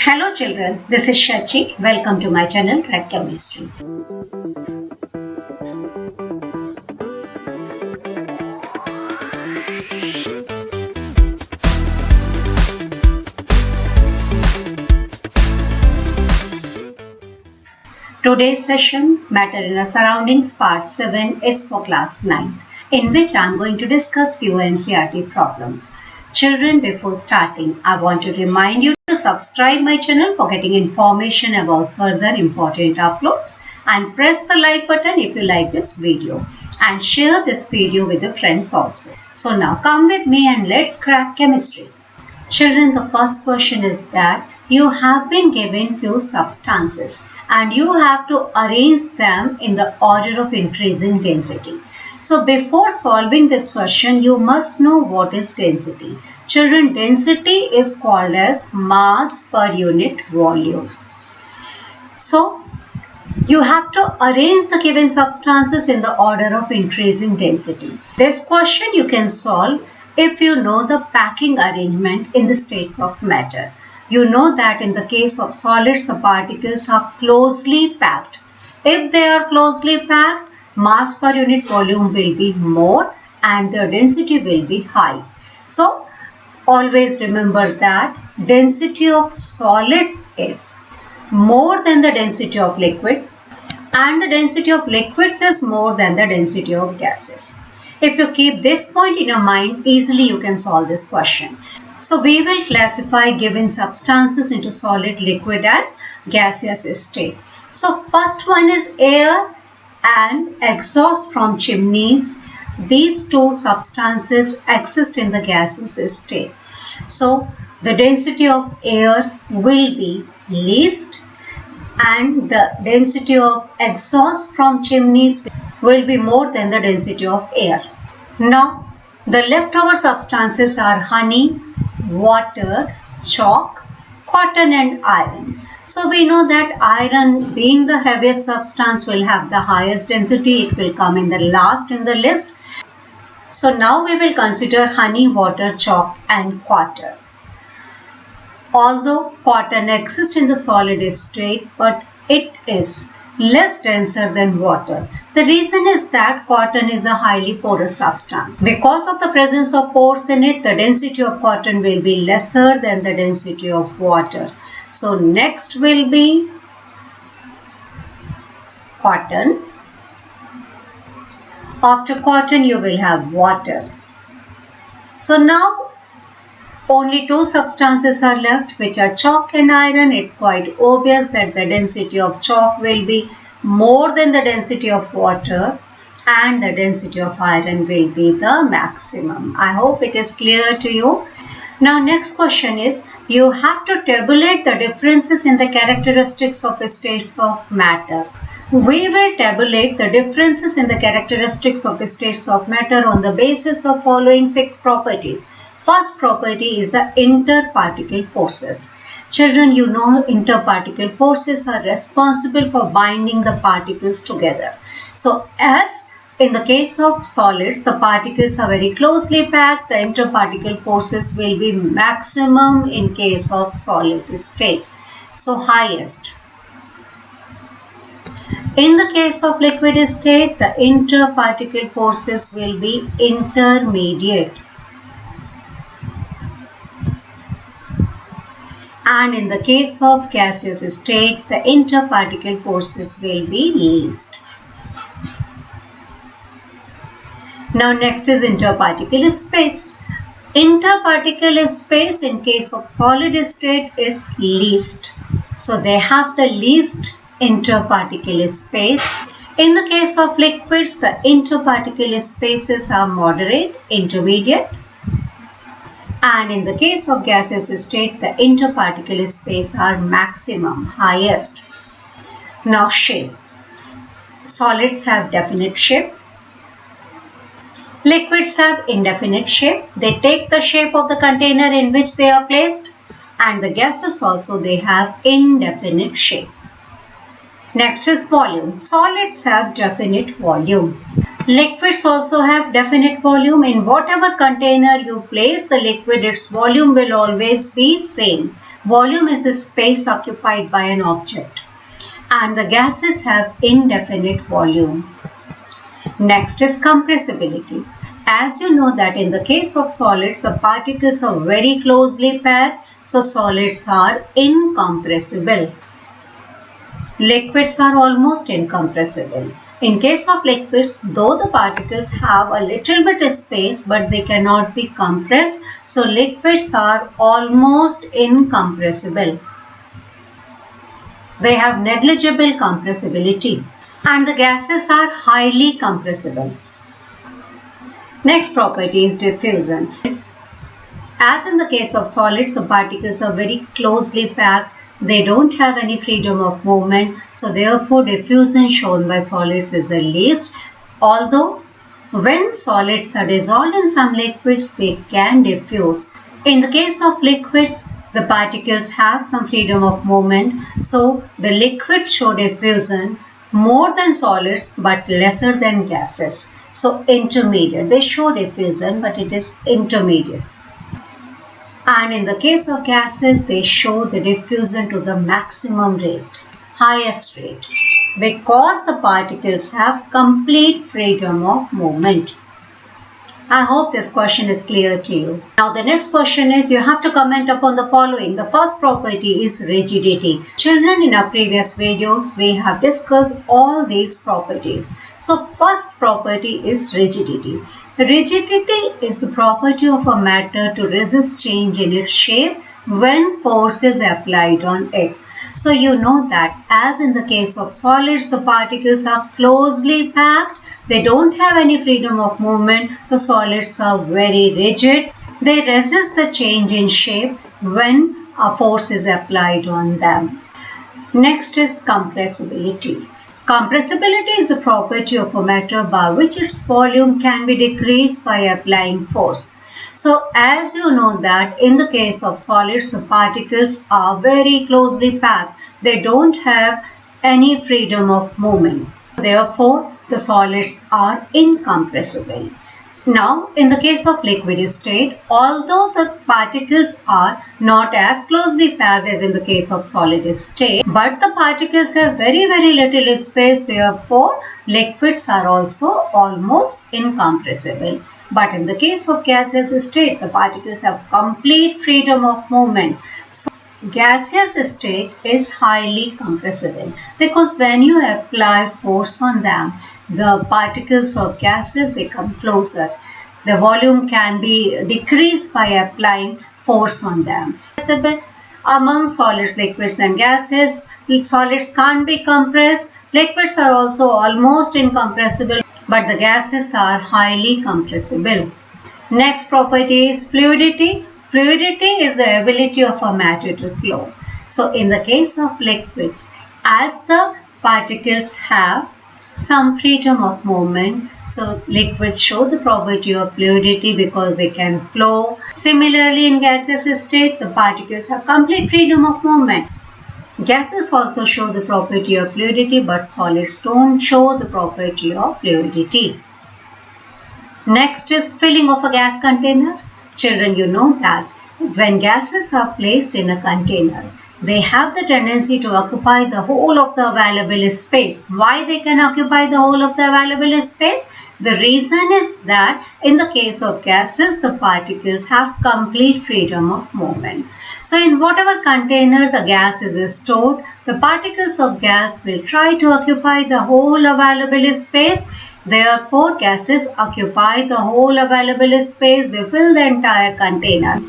Hello children, this is Shachi. Welcome to my channel Red Chemistry. Today's session, Matter in our Surroundings Part 7 is for Class 9, in which I am going to discuss few NCERT problems. Children, before starting, I want to remind you to subscribe my channel for getting information about further important uploads, and press the like button if you like this video, and share this video with your friends also. So now come with me and let's crack chemistry. Children, the first question is that you have been given few substances and you have to arrange them in the order of increasing density. So before solving this question, you must know what is density. Children, density is called as mass per unit volume. So you have to arrange the given substances in the order of increasing density. This question you can solve if you know the packing arrangement in the states of matter. You know that in the case of solids, the particles are closely packed. If they are closely packed, mass per unit volume will be more and the density will be high. So always remember that density of solids is more than the density of liquids, and the density of liquids is more than the density of gases. If you keep this point in your mind, easily you can solve this question. So we will classify given substances into solid, liquid and gaseous state. So first one is air and exhaust from chimneys. These two substances exist in the gaseous state. So the density of air will be least and the density of exhaust from chimneys will be more than the density of air. Now the leftover substances are honey, water, chalk, cotton and iron. So we know that iron, being the heaviest substance, will have the highest density. It will come in the last in the list. So now we will consider honey, water, chalk and cotton. Although cotton exists in the solid state, but it is less denser than water. The reason is that cotton is a highly porous substance. Because of the presence of pores in it, the density of cotton will be lesser than the density of water. So next will be cotton. After cotton you will have water. So now only two substances are left, which are chalk and iron. It's quite obvious that the density of chalk will be more than the density of water and the density of iron will be the maximum. I hope it is clear to you. Now next question is, you have to tabulate the differences in the characteristics of states of matter. We will tabulate the differences in the characteristics of states of matter on the basis of following 6 properties. First property is the interparticle forces. Children, you know interparticle forces are responsible for binding the particles together. So as in the case of solids, the particles are very closely packed, the interparticle forces will be maximum in case of solid state. So highest. In the case of liquid state, the interparticle forces will be intermediate. And in the case of gaseous state, the interparticle forces will be least. Now next is interparticle space. Interparticle space in case of solid state is least. So they have the least interparticle space. In the case of liquids, the interparticle spaces are moderate, intermediate. And in the case of gaseous state, the interparticle space are maximum, highest. Now shape. Solids have definite shape. Liquids have indefinite shape. They take the shape of the container in which they are placed. And the gases also, they have indefinite shape. Next is volume. Solids have definite volume. Liquids also have definite volume. In whatever container you place the liquid, its volume will always be same. Volume is the space occupied by an object, and the gases have indefinite volume. Next is compressibility. As you know that in the case of solids, the particles are very closely packed, so solids are incompressible. Liquids are almost incompressible. In case of liquids, though the particles have a little bit of space, but they cannot be compressed, so liquids are almost incompressible. They have negligible compressibility, and the gases are highly compressible. Next property is diffusion. As in the case of solids, the particles are very closely packed. They don't have any freedom of movement, so therefore diffusion shown by solids is the least. Although when solids are dissolved in some liquids, they can diffuse. In the case of liquids, the particles have some freedom of movement, so the liquids show diffusion more than solids but lesser than gases. So intermediate. They show diffusion, but it is intermediate. And in the case of gases, they show the diffusion to the maximum rate, highest rate, because the particles have complete freedom of movement. I hope this question is clear to you. Now the next question is, you have to comment upon the following. The first property is rigidity. Children, in our previous videos, we have discussed all these properties. So first property is rigidity. Rigidity is the property of a matter to resist change in its shape when force is applied on it. So you know that as in the case of solids, the particles are closely packed. They don't have any freedom of movement. The solids are very rigid. They resist the change in shape when a force is applied on them. Next is compressibility. Compressibility is a property of a matter by which its volume can be decreased by applying force. So as you know that in the case of solids, the particles are very closely packed. They don't have any freedom of movement. Therefore, the solids are incompressible. Now, in the case of liquid state, although the particles are not as closely packed as in the case of solid state, but the particles have very little space, therefore liquids are also almost incompressible. But in the case of gaseous state, the particles have complete freedom of movement. So gaseous state is highly compressible because when you apply force on them, the particles of gases, they come closer. The volume can be decreased by applying force on them. Among solids, liquids and gases, solids can't be compressed. Liquids are also almost incompressible, but the gases are highly compressible. Next property is fluidity. Fluidity is the ability of a matter to flow. So in the case of liquids, as the particles have some freedom of movement, so liquids show the property of fluidity because they can flow. Similarly, in gaseous state, the particles have complete freedom of movement. Gases also show the property of fluidity, but solids don't show the property of fluidity. Next is filling of a gas container. Children, you know that when gases are placed in a container, they have the tendency to occupy the whole of the available space. Why they can occupy the whole of the available space? The reason is that in the case of gases, the particles have complete freedom of movement. So in whatever container the gas is stored, the particles of gas will try to occupy the whole available space. Therefore, gases occupy the whole available space. They fill the entire container.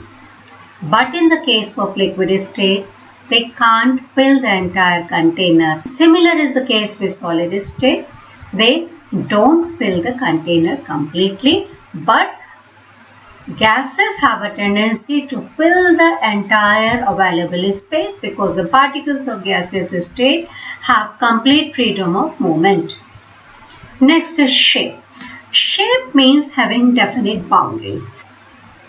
But in the case of liquid state, they can't fill the entire container. Similar is the case with solid state. They don't fill the container completely, but gases have a tendency to fill the entire available space because the particles of gaseous state have complete freedom of movement. Next is shape. Shape means having definite boundaries.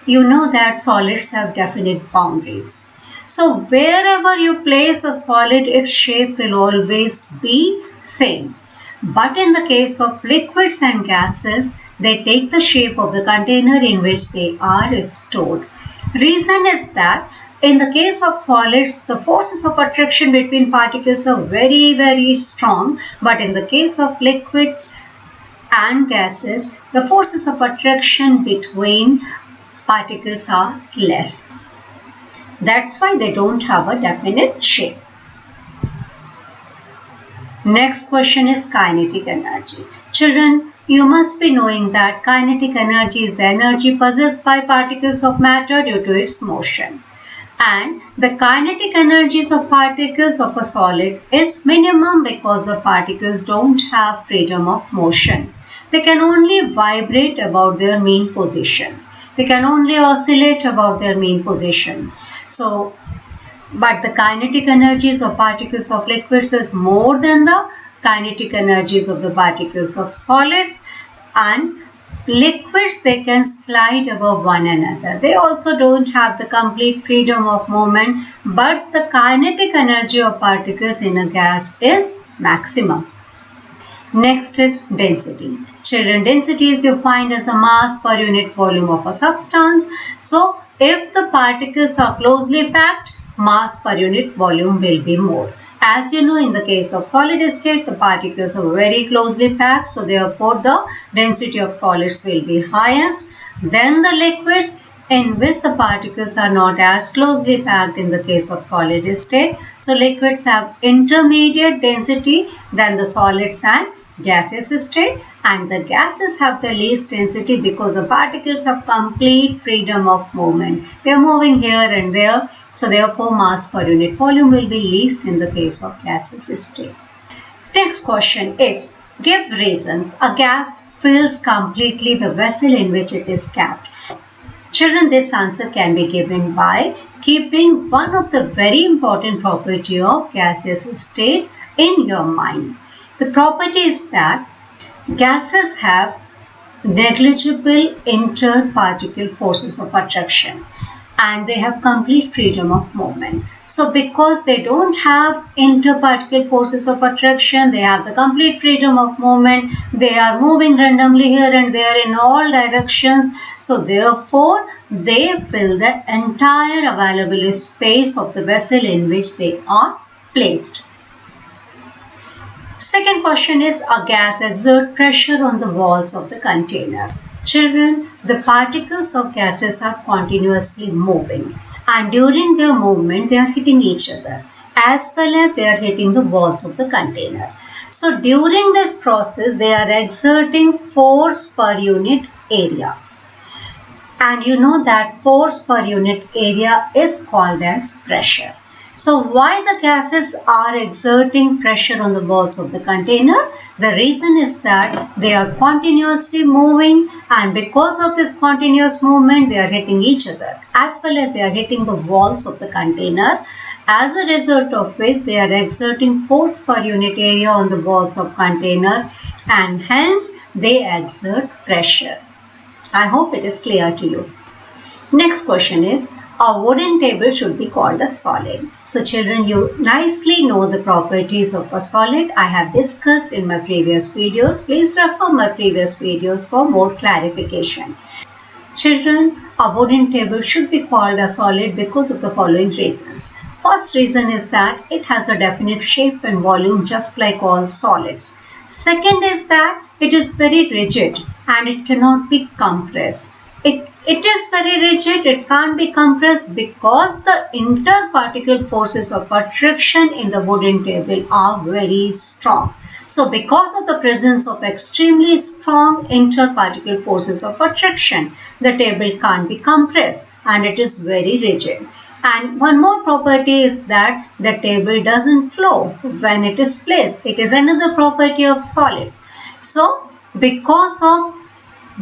You know that solids have definite boundaries. So wherever you place a solid, its shape will always be same. But in the case of liquids and gases, they take the shape of the container in which they are stored. Reason is that In the case of solids, the forces of attraction between particles are very, very strong, but in the case of liquids and gases, the forces of attraction between particles are less. That's why they don't have a definite shape. Next question is kinetic energy. Children, you must be knowing that kinetic energy is the energy possessed by particles of matter due to its motion. And the kinetic energies of particles of a solid is minimum because the particles don't have freedom of motion. They can only vibrate about their mean position. They can only oscillate about their mean position. But the kinetic energies of particles of liquids is more than the kinetic energies of the particles of solids, and liquids, they can slide above one another. They also don't have the complete freedom of movement, but the kinetic energy of particles in a gas is maximum. Next is density. Children, density is defined as the mass per unit volume of a substance. So, if the particles are closely packed, mass per unit volume will be more. As you know, in the case of solid state, the particles are very closely packed, so therefore the density of solids will be highest. Then the liquids, in which the particles are not as closely packed in the case of solid state. So liquids have intermediate density than the solids and gaseous state, and the gases have the least density because the particles have complete freedom of movement. They are moving here and there, so therefore mass per unit volume will be least in the case of gaseous state. Next question is, give reasons a gas fills completely the vessel in which it is kept. Children, this answer can be given by keeping one of the very important property of gaseous state in your mind. The property is that gases have negligible interparticle forces of attraction and they have complete freedom of movement. So because they don't have interparticle forces of attraction, they have the complete freedom of movement. They are moving randomly here and there in all directions. So therefore, they fill the entire available space of the vessel in which they are placed. Second question is, a gas exerts pressure on the walls of the container. Children, the particles of gases are continuously moving, and during their movement they are hitting each other as well as they are hitting the walls of the container. So during this process they are exerting force per unit area, and you know that force per unit area is called as pressure. So why the gases are exerting pressure on the walls of the container? The reason is that they are continuously moving, and because of this continuous movement they are hitting each other as well as they are hitting the walls of the container, as a result of which they are exerting force per unit area on the walls of container, and hence they exert pressure. I hope it is clear to you. Next question is, a wooden table should be called a solid. So children, you nicely know the properties of a solid. I have discussed in my previous videos. Please refer my previous videos for more clarification. Children, a wooden table should be called a solid because of the following reasons. First reason is that it has a definite shape and volume just like all solids. Second is that it is very rigid and it cannot be compressed. It is very rigid, it can't be compressed because the interparticle forces of attraction in the wooden table are very strong. So because of the presence of extremely strong interparticle forces of attraction, the table can't be compressed and it is very rigid. And one more property is that the table doesn't flow when it is placed. It is another property of solids. So because of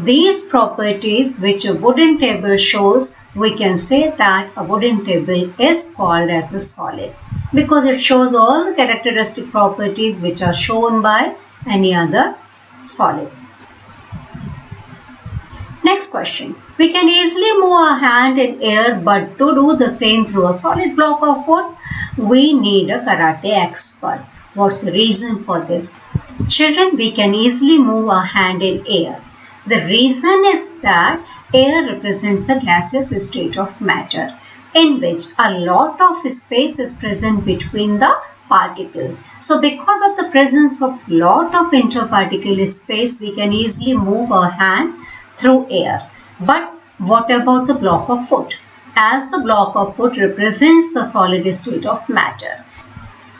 these properties which a wooden table shows, we can say that a wooden table is called as a solid because it shows all the characteristic properties which are shown by any other solid. Next question. We can easily move our hand in air, but to do the same through a solid block of wood, we need a karate expert. What's the reason for this? Children, we can easily move our hand in air. The reason is that air represents the gaseous state of matter. in which a lot of space is present between the particles. So because of the presence of lot of interparticle space, we can easily move our hand through air. But what about the block of wood? As the block of wood represents the solid state of matter,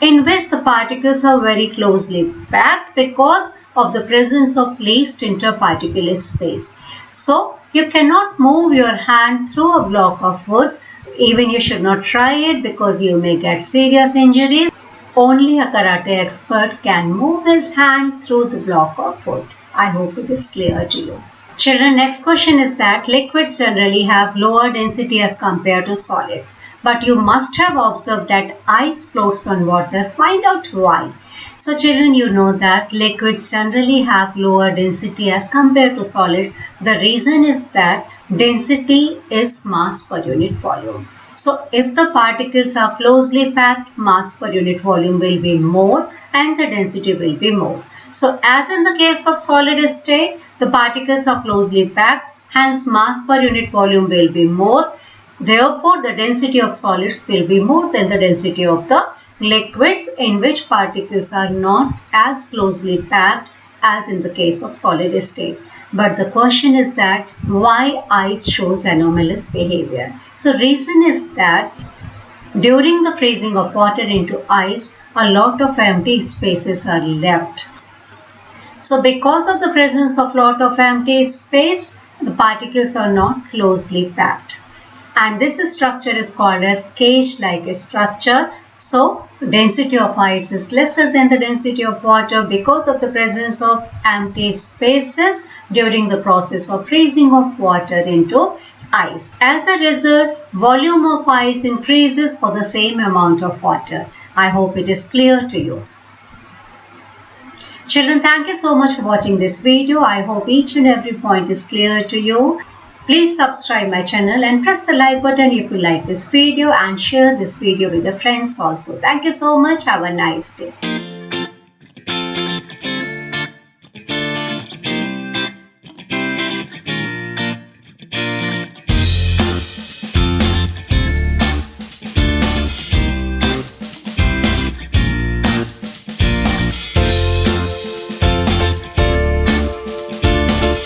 in which the particles are very closely packed because of the presence of least interparticle space. So you cannot move your hand through a block of wood. Even you should not try it because you may get serious injuries. Only a karate expert can move his hand through the block of wood. I hope it is clear to you. Children, next question is that liquids generally have lower density as compared to solids. But you must have observed that ice floats on water. Find out why. So children, you know that liquids generally have lower density as compared to solids. The reason is that density is mass per unit volume. So if the particles are closely packed, mass per unit volume will be more and the density will be more. So as in the case of solid state, the particles are closely packed, hence mass per unit volume will be more. Therefore, the density of solids will be more than the density of the liquids, in which particles are not as closely packed as in the case of solid state. But the question is that why ice shows anomalous behavior? So reason is that during the freezing of water into ice, a lot of empty spaces are left. So because of the presence of lot of empty space, the particles are not closely packed. And this structure is called as cage-like structure. So density of ice is lesser than the density of water because of the presence of empty spaces during the process of freezing of water into ice. As a result, volume of ice increases for the same amount of water. I hope it is clear to you. Children, thank you so much for watching this video. I hope each and every point is clear to you. Please subscribe my channel and press the like button if you like this video, and share this video with your friends also. Thank you so much. Have a nice day.